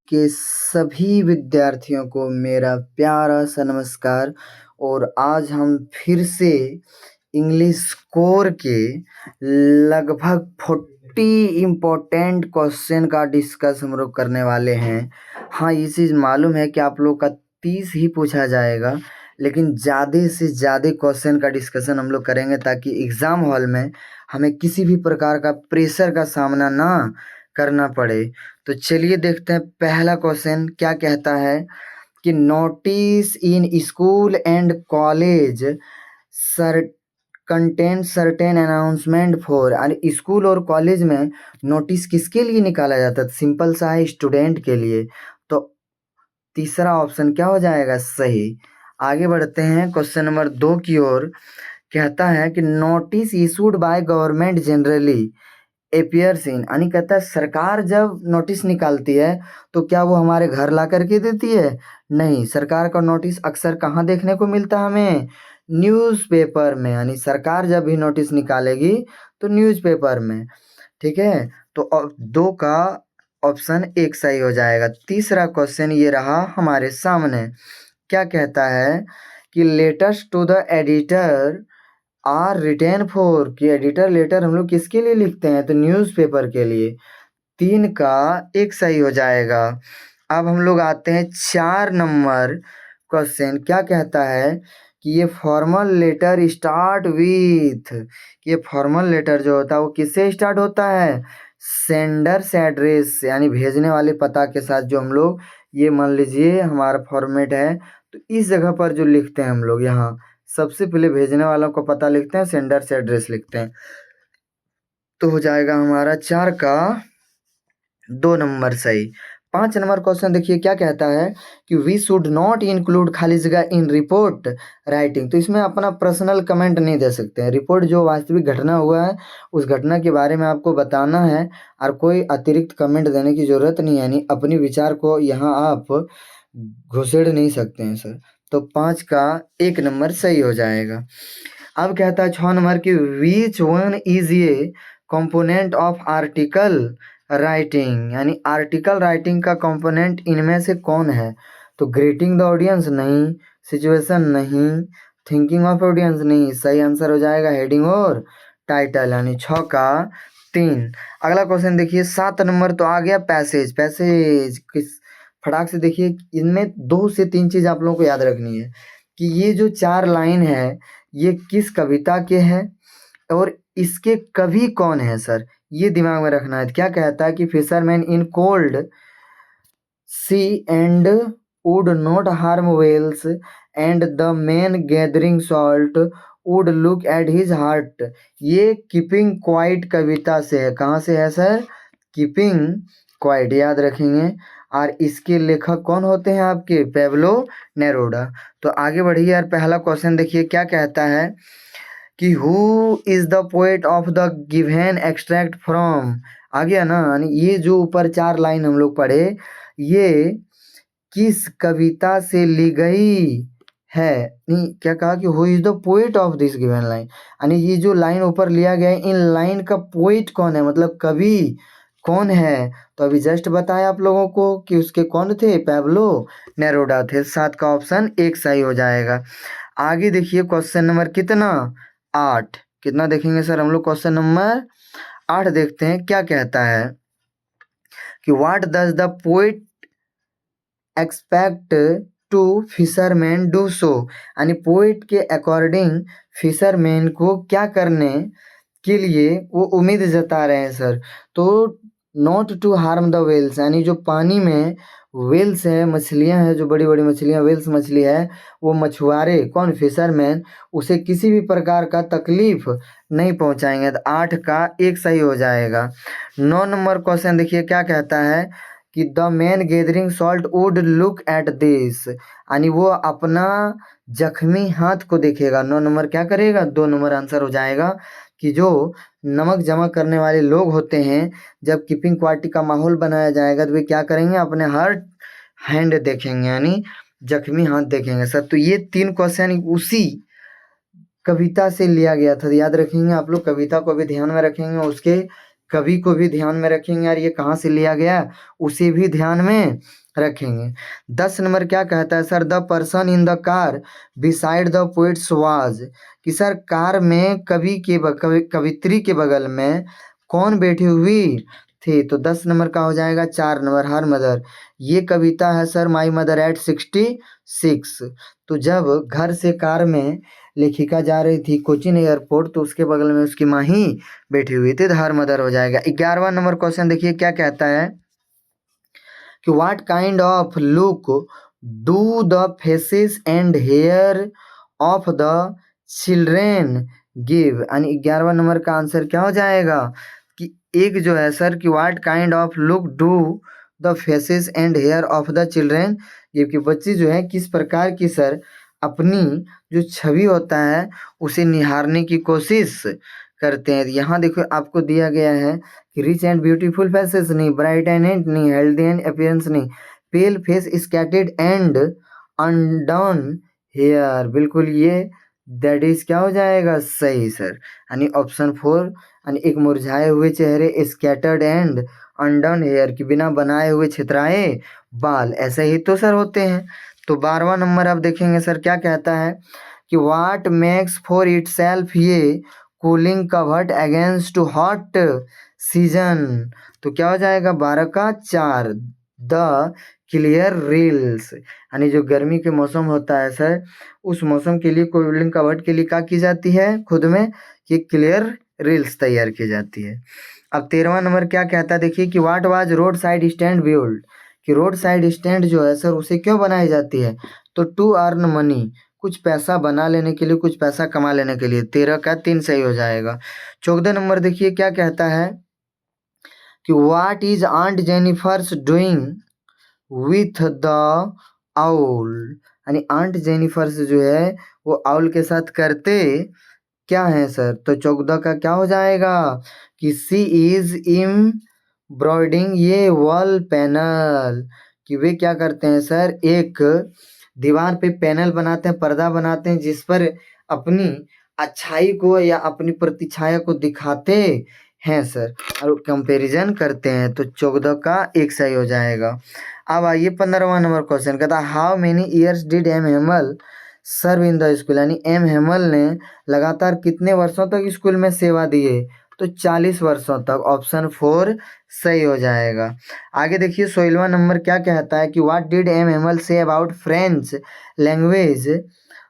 के सभी विद्यार्थियों को मेरा प्यारा सा नमस्कार। और आज हम फिर से इंग्लिश कोर के लगभग 40 इम्पोर्टेंट क्वेश्चन का डिस्कस हम लोग करने वाले हैं। हाँ, ये चीज़ मालूम है कि आप लोग का 30 ही पूछा जाएगा, लेकिन ज़्यादा से ज़्यादा क्वेश्चन का डिस्कशन हम लोग करेंगे ताकि एग्ज़ाम हॉल में हमें किसी भी प्रकार का प्रेशर का सामना ना करना पड़े। तो चलिए देखते हैं पहला क्वेश्चन क्या कहता है कि notice in school and college sir contain certain announcement for. और स्कूल और कॉलेज में नोटिस किसके लिए निकाला जाता है? सिंपल सा है, स्टूडेंट के लिए। तो तीसरा ऑप्शन क्या हो जाएगा? सही। आगे बढ़ते हैं क्वेश्चन नंबर 2 की ओर। कहता है कि notice issued by government generally appears in, यानी कहता है सरकार जब नोटिस निकालती है तो क्या वो हमारे घर ला करके देती है? नहीं, सरकार का नोटिस अक्सर कहाँ देखने को मिलता है? हमें न्यूज़पेपर में। यानी सरकार जब भी नोटिस निकालेगी तो न्यूज़पेपर में। ठीक है, तो 2 का ऑप्शन 1 सही हो जाएगा। तीसरा क्वेश्चन ये रहा हमारे सामने। क्या कहता है कि letters to the editor are written for, कि एडिटर लेटर हम लोग किसके लिए लिखते हैं? तो न्यूज़पेपर के लिए। 3 का 1 सही हो जाएगा। अब हम लोग आते हैं 4 नंबर क्वेश्चन। क्या कहता है कि ये फॉर्मल लेटर स्टार्ट विथ, कि ये फॉर्मल लेटर जो होता है वो किससे स्टार्ट होता है? सेंडर्स एड्रेस, यानी भेजने वाले पता के साथ। जो हम लोग ये मान लीजिए हमारा फॉर्मेट है, तो इस जगह पर जो लिखते हैं हम लोग यहाँ सबसे पहले भेजने वालों को पता लिखते हैं, सेंडर्स एड्रेस लिखते हैं। तो हो जाएगा हमारा 4 का 2 नंबर सही। 5 नंबर क्वेश्चन देखिए क्या कहता है कि वी शुड नॉट इंक्लूड खाली जगह इन रिपोर्ट राइटिंग। तो इसमें अपना पर्सनल कमेंट नहीं दे सकते हैं। रिपोर्ट जो वास्तविक घटना हुआ है उस घटना के बारे में आपको बताना है और कोई अतिरिक्त कमेंट देने की ज़रूरत नहीं है। यानी अपने विचार को यहाँ आप घुसेड़ नहीं सकते हैं सर। तो 5 का 1 नंबर सही हो जाएगा। अब कहता है 6 नंबर की which one is a component of article writing, यानी आर्टिकल राइटिंग का कंपोनेंट इनमें से कौन है? तो ग्रीटिंग द ऑडियंस नहीं, सिचुएशन नहीं, थिंकिंग ऑफ ऑडियंस नहीं। सही आंसर हो जाएगा हेडिंग और टाइटल, यानी 6 का 3। अगला क्वेश्चन देखिए 7 नंबर तो आ गया पैसेज। पैसेज किस फटाक से देखिए, इनमें 2 से 3 चीज़ आप लोगों को याद रखनी है कि ये जो 4 लाइन है ये किस कविता के हैं और इसके कवि कौन है सर, ये दिमाग में रखना है। क्या कहता है कि fisherman in cold sea and would not harm whales and the man gathering salt would look at his heart. ये कीपिंग क्वाइट कविता से है। कहाँ से है सर? कीपिंग क्वाइट, याद रखेंगे। और इसके लेखक कौन होते हैं आपके? Pablo Neruda. तो आगे बढ़िए यार, पहला क्वेश्चन देखिए क्या कहता है कि who is the poet of the given extract from. आ गया ना? यानी ये जो ऊपर 4 लाइन हम लोग पढ़े ये किस कविता से ली गई है? नहीं, क्या कहा कि who is the poet of this given line, यानी ये जो लाइन ऊपर लिया गया है इन लाइन का पोएट कौन है, मतलब कवि कौन है? तो अभी जस्ट बताया आप लोगों को कि उसके कौन थे? पेब्लो नेरूदा थे। 7 का ऑप्शन 1 सही हो जाएगा। आगे देखिए क्वेश्चन नंबर कितना? 8। कितना देखेंगे सर हम लोग? क्वेश्चन नंबर 8 देखते हैं क्या कहता है कि what does the poet expect to fisherman do so, यानी पोएट के अकॉर्डिंग फिशरमैन को क्या करने के लिए वो उम्मीद जता रहे हैं सर? तो not to harm the whales, यानी जो पानी में वेल्स है, मछलियां हैं, जो बड़ी बड़ी मछलियां, वेल्स मछली है, वो मछुआरे कौन? फिशरमैन उसे किसी भी प्रकार का तकलीफ नहीं पहुंचाएंगे। तो 8 का 1 सही हो जाएगा। 9 नंबर क्वेश्चन देखिए क्या कहता है कि the man gathering salt would look at this, यानी वो अपना जख्मी हाथ को देखेगा। 9 नंबर क्या करेगा? 2 नंबर आंसर हो जाएगा कि जो नमक जमा करने वाले लोग होते हैं जब कीपिंग क्वालिटी का माहौल बनाया जाएगा तो वे क्या करेंगे? अपने हर हैंड देखेंगे, यानी जख्मी हाथ देखेंगे सर। तो ये 3 क्वेश्चन उसी कविता से लिया गया था, याद रखेंगे आप लोग। कविता को भी ध्यान में रखेंगे, उसके कवि को भी ध्यान में रखेंगे यार, ये कहाँ से लिया गया उसे भी ध्यान में रखेंगे। 10 नंबर क्या कहता है sir, the person in the car beside the poets was, कि सर कार में कवित्री के बगल में कौन बैठी हुई थी। तो 10 नंबर का हो जाएगा 4 नंबर हर मदर। ये कविता है सर माई मदर एट 66। तो जब घर से कार में लेखिका जा रही थी कोचीन एयरपोर्ट तो उसके बगल में उसकी माँ ही बैठी हुई थी, तो हर मदर हो जाएगा। 11वां नंबर क्वेश्चन देखिए क्या कहता है कि what kind of look do the faces and hair of the children give, यानी 11वां नंबर का आंसर क्या हो जाएगा कि एक जो है सर कि what kind of look do the faces and hair of the children give, कि बच्चे जो है किस प्रकार की सर अपनी जो छवि होता है उसे निहारने की कोशिश करते हैं। यहाँ देखो आपको दिया गया है कि रिच एंड ब्यूटीफुल फेसेस नहीं, ब्राइट एंड एंड नहीं, हेल्दी एंड अपीयरेंस नहीं, pale face scattered and undone hair, बिल्कुल ये दैट इज क्या हो जाएगा सही सर, यानी ऑप्शन 4, यानी एक मुरझाए हुए चेहरे, स्कैटर्ड एंड अनडन हेयर, की बिना बनाए हुए छितराए बाल, ऐसे ही तो सर होते हैं। तो 12वां नंबर आप देखेंगे सर क्या कहता है कि what makes for itself ये cooling covered against hot season, तो क्या हो जाएगा 12 का 4, द क्लियर रील्स, यानी जो गर्मी के मौसम होता है सर उस मौसम के लिए कूलिंग कवर्ड के लिए क्या की जाती है खुद में कि क्लियर रील्स तैयार की जाती है। अब 13वां नंबर क्या कहता है देखिए कि what was road side stand build, कि रोड साइड स्टैंड जो है सर उसे क्यों बनाई जाती है, तो टू अर्न मनी, कुछ पैसा बना लेने के लिए, कुछ पैसा कमा लेने के लिए। 13 का 3 सही हो जाएगा। 14 नंबर देखिए क्या कहता है कि what is aunt Jennifer's doing with the owl, यानी आंट जेनिफर्स जो है वो आउल के साथ करते क्या है सर, तो 14 का क्या हो जाएगा कि सी इज एम्ब्रॉयडिंग ये वॉल पैनल, कि वे क्या करते हैं सर एक दीवार पे पैनल बनाते हैं, पर्दा बनाते हैं जिस पर अपनी अच्छाई को या अपनी प्रतिछाया को दिखाते हैं सर और कंपैरिजन करते हैं। तो 14 का 1 सही हो जाएगा। अब आइए 15वां नंबर क्वेश्चन कहता है how many years did M Hamel serve in the school, यानी एम हेमल ने लगातार कितने वर्षों तक स्कूल में सेवा दी है, तो 40 वर्षों तक, ऑप्शन 4 सही हो जाएगा। आगे देखिए 16वां नंबर क्या कहता है कि what did M Hamel say about French language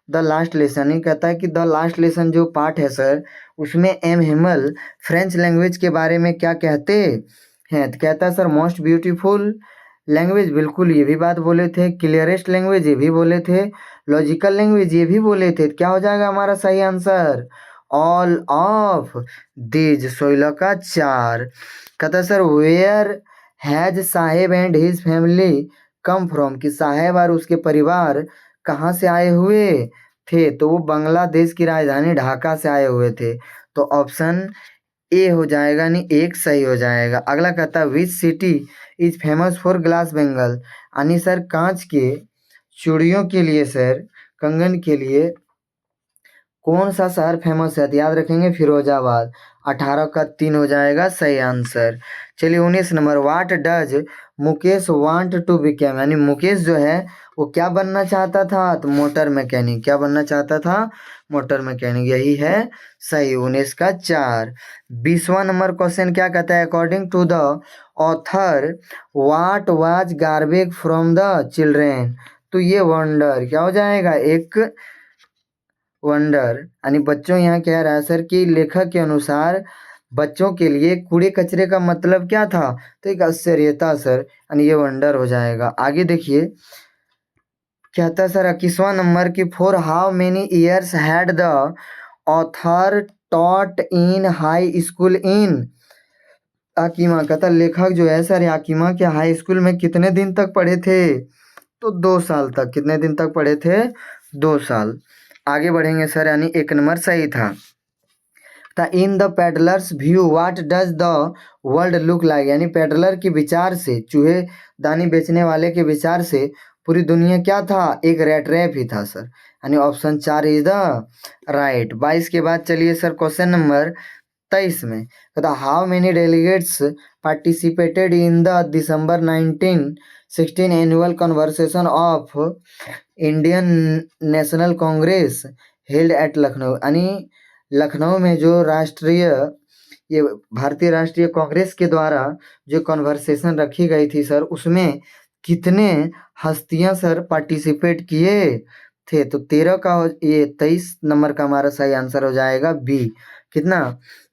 the last lesson, ये कहता है कि द लास्ट लेसन जो पार्ट है सर उसमें एम हेमल फ्रेंच लैंग्वेज के बारे में क्या कहते हैं, तो कहता है सर मोस्ट ब्यूटीफुल लैंग्वेज, बिल्कुल ये भी बात बोले थे, क्लियरेस्ट लैंग्वेज ये भी बोले थे, लॉजिकल लैंग्वेज ये भी बोले थे, क्या हो जाएगा हमारा सही आंसर ऑल ऑफ दीज, 16 का 4। कहता sir where has Saheb and his family come from, कि साहेब और उसके परिवार कहाँ से आए हुए थे, तो वो बांग्लादेश की राजधानी ढाका से आए हुए थे, तो ऑप्शन ए हो जाएगा, नहीं 1 सही हो जाएगा। अगला कहता है which city is famous for glass Bengal, यानी सर कांच के चूड़ियों के लिए सर कंगन के लिए कौन सा शहर फेमस है, तो याद रखेंगे फिरोजाबाद, 18 का 3 हो जाएगा सही आंसर। चलिए 19 number what does Mukesh want to become, यानी मुकेश जो है वो क्या बनना चाहता था, तो मोटर मैकेनिक, क्या बनना चाहता था मोटर मैकेनिक, यही है सही, 19 का 4। 20वां नंबर क्वेश्चन क्या कहता है according to the author what was garbage from the children, तो ये वंडर क्या हो जाएगा एक वंडर, यानी बच्चों यहाँ कह रहा है सर कि लेखक के अनुसार बच्चों के लिए कूड़े कचरे का मतलब क्या था, तो एक आश्चर्यता सर, यानी ये वंडर हो जाएगा। आगे देखिए कहता है सर 21वां नंबर की for how many years had the author taught in high school in Yakima, कहता लेखक जो है सर याकीमा के हाई स्कूल में कितने दिन तक पढ़े थे, तो 2 साल तक, कितने दिन तक पढ़े थे 2 साल। आगे बढ़ेंगे सर, यानी 1 नंबर सही था। In the peddlers view what does the world look like, यानी पेडलर के विचार से, चूहे दानी बेचने वाले के विचार से पूरी दुनिया क्या था, एक रेट रैप ही था सर, यानी ऑप्शन 4 इज द राइट। 22 के बाद चलिए सर क्वेश्चन नंबर 23 में। कहता how many delegates participated in the December 1916 annual conversation of Indian national Congress held at Lucknow. यानी लखनऊ में जो ये भारतीय राष्ट्रीय कांग्रेस के द्वारा जो कन्वर्सेशन रखी गई थी सर, उसमें कितने हस्तियां सर पार्टिसिपेट किए थे? तो 13 का ये 23 नंबर का हमारा सही आंसर हो जाएगा बी। कितना?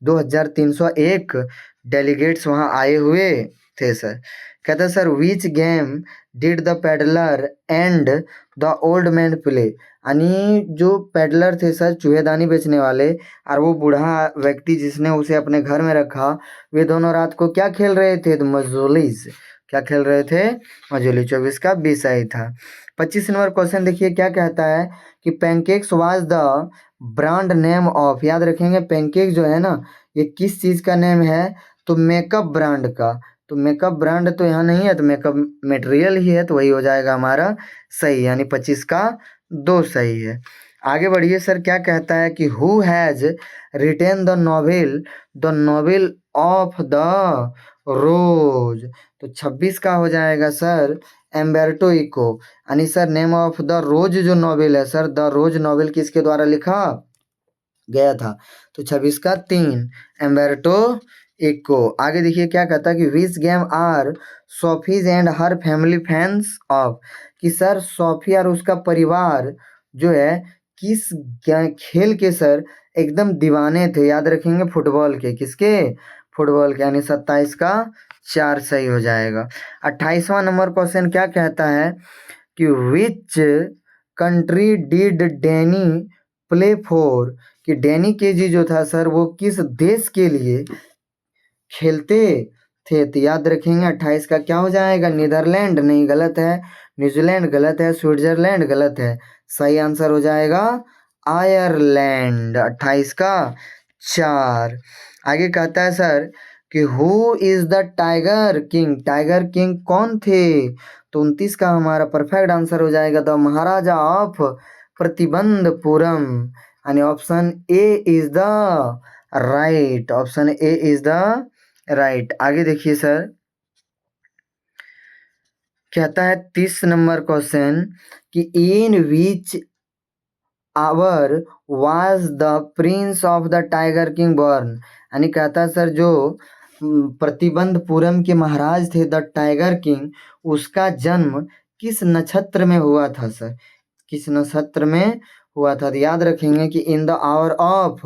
2301 डेलीगेट्स वहां आए हुए थे सर। कहता sir which game did the peddler and the old man play. यानी जो पेडलर थे सर, चूहेदानी बेचने वाले, और वो बूढ़ा व्यक्ति जिसने उसे अपने घर में रखा, वे दोनों रात को क्या खेल रहे थे? तो मजोलीज। क्या खेल रहे थे? मजोली। 24 का बी सही था। 25 नंबर क्वेश्चन देखिए क्या कहता है कि pancakes was the brand name of. याद रखेंगे पैनकेक जो है ना, ये किस चीज का नेम है? तो मेकअप ब्रांड का। तो मेकअप ब्रांड तो यहाँ नहीं है, तो मेकअप मटेरियल ही है, तो वही हो जाएगा हमारा सही, यानी 25 का 2 सही है। आगे बढ़िए सर, क्या कहता है कि who has written the novel of the rose. तो 26 का हो जाएगा सर एम्बर्टो इको। यानी sir name of the rose जो नॉवेल है सर, द रोज नॉवेल किसके द्वारा लिखा गया था? तो 26 का 3 एम्बर्टो इको। आगे देखिए क्या कहता है कि which game are Sophie's and her family fans of. कि सर सोफी और उसका परिवार जो है किस खेल के सर एकदम दीवाने थे? याद रखेंगे फुटबॉल के। किसके? फुटबॉल के। यानी 27 का 4 सही हो जाएगा। 28वां नंबर क्वेश्चन क्या कहता है कि which country did Danny play for. कि डैनी केजी जो था सर, वो किस देश के लिए खेलते थे? तो याद रखेंगे 28 का क्या हो जाएगा? नीदरलैंड। नहीं, गलत है। न्यूजीलैंड गलत है। स्विट्जरलैंड गलत है। सही आंसर हो जाएगा आयरलैंड। 28 का 4। आगे कहता है सर कि who is the tiger king. Tiger king कौन थे? तो 29 का हमारा परफेक्ट आंसर हो जाएगा द महाराजा ऑफ प्रतिबंधपुरम। यानी option A is the right. Option A is the right. आगे देखिए सर, कहता है 30 नंबर क्वेश्चन कि in which hour was the prince of the tiger king born. यानी कहता है सर जो प्रतिबंधपुरम के महाराज थे द टाइगर किंग, उसका जन्म किस नक्षत्र में हुआ था सर? किस नक्षत्र में हुआ था? तो याद रखेंगे कि in the hour of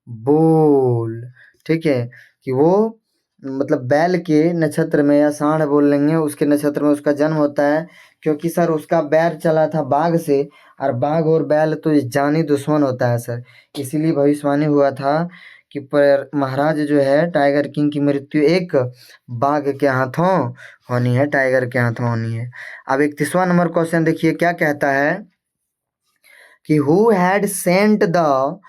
bull. ठीक है, कि वो मतलब बैल के नक्षत्र में, या सांड बोल लेंगे, उसके नक्षत्र में उसका जन्म होता है। क्योंकि सर उसका बैर चला था बाघ से, और बाघ और बैल तो जानी दुश्मन होता है सर। इसीलिए भविष्यवाणी हुआ था कि पर महाराज जो है टाइगर किंग की मृत्यु एक बाघ के हाथों होनी है, टाइगर के हाथों होनी है। अब 31वां नंबर क्वेश्चन देखिए क्या कहता है कि who had sent the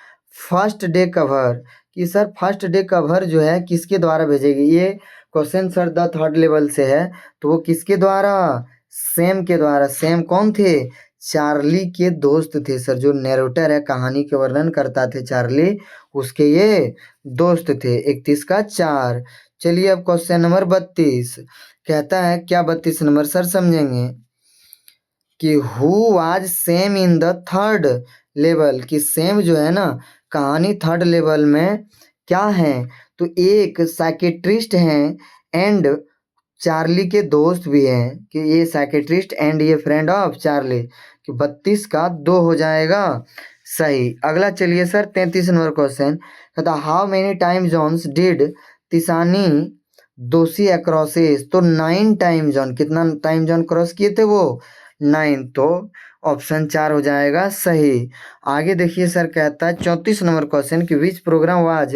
first day cover. कि सर फर्स्ट डे कवर जो है किसके द्वारा भेजेगी? ये question sir the third level से है, तो वो किसके द्वारा? सैम के द्वारा। सैम कौन थे? चार्ली के दोस्त थे सर। जो नैरेटर है, कहानी के वर्णन करता थे चार्ली, उसके ये दोस्त थे। 31 का 4। चलिए अब क्वेश्चन नंबर 32 कहता है क्या? 32 नंबर सर समझेंगे कि who was same in the third level. कि सेम जो है ना कहानी थर्ड लेवल में क्या है? तो एक साइकेट्रिस्ट हैं एंड चार्ली के दोस्त भी हैं। कि ये साइकेट्रिस्ट एंड ये फ्रेंड ऑफ चार्ली। कि 32 का 2 हो जाएगा सही। अगला चलिए सर 33 नंबर क्वेश्चन कहता how many time zones did Tishani Doshi across. तो 9 टाइम जोन। कितना टाइम जोन क्रॉस किए थे वो? 9। तो ऑप्शन 4 हो जाएगा सही। आगे देखिए सर कहता है 34 नंबर क्वेश्चन कि विच programme was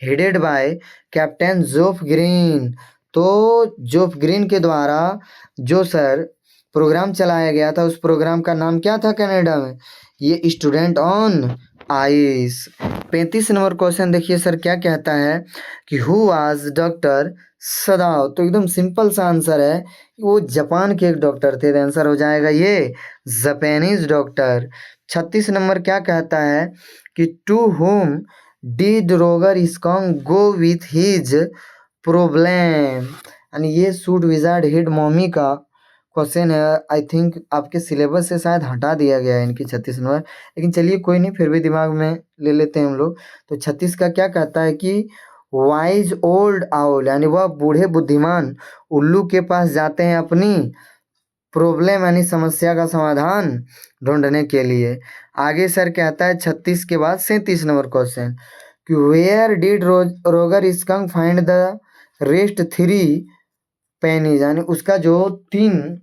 headed by captain Geoff green. तो जोफ ग्रीन के द्वारा जो सर प्रोग्राम चलाया गया था, उस प्रोग्राम का नाम क्या था कनाडा में? ये student on ice. 35 number question देखिए सर क्या कहता है कि हु वाज डॉक्टर सदाव। तो एकदम सिंपल सा आंसर है, वो जापान के एक डॉक्टर थे। आंसर हो जाएगा ये जापानीज डॉक्टर। 36 नंबर क्या कहता है कि टू होम डिड रोगर skunk go with his problem. यानी ये सूट विजार्ड हिड मॉमी का क्वेश्चन है। आई थिंक आपके सिलेबस से शायद हटा दिया गया है इनकी 36 नंबर, लेकिन चलिए कोई नहीं, फिर भी दिमाग में ले लेते हैं हम लोग। तो 36 का क्या कहता है कि वाइज ओल्ड आउल, यानी वह बूढ़े बुद्धिमान उल्लू के पास जाते हैं अपनी प्रॉब्लम यानी समस्या का समाधान ढूंढने के लिए। आगे सर कहता है 36 के बाद 37 नंबर क्वेश्चन कि वेयर डिड रोगर skunk find the rest 3 pennies, यानी उसका जो 3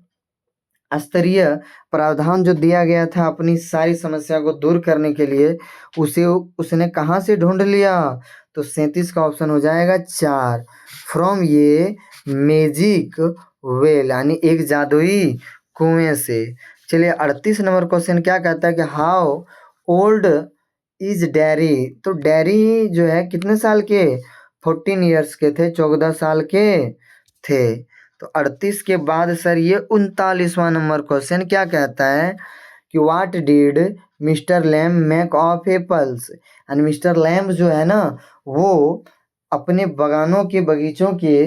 स्तरीय प्रावधान जो दिया गया था अपनी सारी समस्या को दूर करने के लिए, उसे उसने कहाँ से ढूंढ लिया? तो 37 का ऑप्शन हो जाएगा 4, फ्रॉम ये मैजिक वेल, यानी एक जादुई कुएं से। चलिए 38 नंबर क्वेश्चन क्या कहता है कि हाउ ओल्ड इज डैरी। तो डैरी जो है कितने साल के? 14 ईयर्स के थे, 14 साल के थे। तो 38 के बाद सर ये 39वां नंबर क्वेश्चन क्या कहता है कि what did mister lamb make of apples. And mister lamb जो है ना, वो अपने बगानों के बगीचों के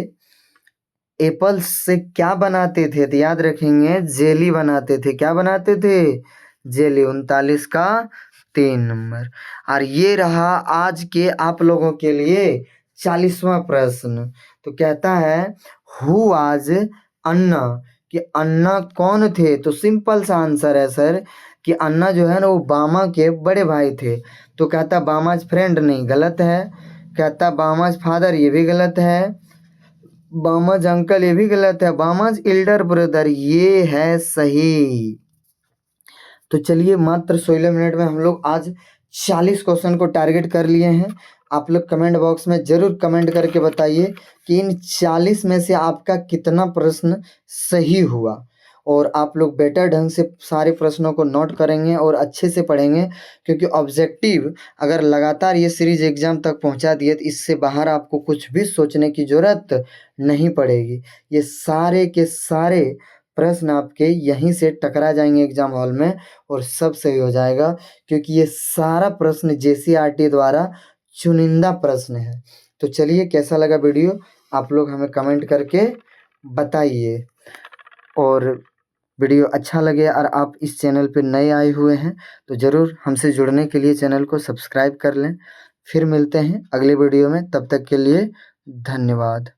एप्पल्स से क्या बनाते थे? तो याद रखेंगे जेली बनाते थे। क्या बनाते थे? जेली। 39 का 3 नंबर। और ये रहा आज के आप लोगों के लिए 40वां प्रश्न। तो कहता है हु वाज अन्ना, कि अन्ना कौन थे? तो सिंपल सा आंसर है सर कि अन्ना जो है ना वो बामा के बड़े भाई थे। तो कहता बामाज फ्रेंड, नहीं, गलत है। कहता बामाज फादर, ये भी गलत है। बामाज अंकल, ये भी गलत है। बामाज एल्डर ब्रदर, ये है सही। तो चलिए मात्र 16 मिनट में हम लोग आज 40 क्वेश्चन को टारगेट कर लिए हैं। आप लोग कमेंट बॉक्स में जरूर कमेंट करके बताइए कि इन 40 में से आपका कितना प्रश्न सही हुआ, और आप लोग बेटर ढंग से सारे प्रश्नों को नोट करेंगे और अच्छे से पढ़ेंगे, क्योंकि ऑब्जेक्टिव अगर लगातार ये सीरीज एग्जाम तक पहुंचा दिए तो इससे बाहर आपको कुछ भी सोचने की जरूरत नहीं पड़ेगी। ये सारे के सारे प्रश्न आपके यहीं से टकरा जाएंगे एग्जाम हॉल में और सब सही हो जाएगा, क्योंकि ये सारा प्रश्न जेसीईआरटी द्वारा चुनिंदा प्रश्न है। तो चलिए कैसा लगा वीडियो आप लोग हमें कमेंट करके बताइए, और वीडियो अच्छा लगे और आप इस चैनल पे नए आए हुए हैं तो ज़रूर हमसे जुड़ने के लिए चैनल को सब्सक्राइब कर लें। फिर मिलते हैं अगले वीडियो में, तब तक के लिए धन्यवाद।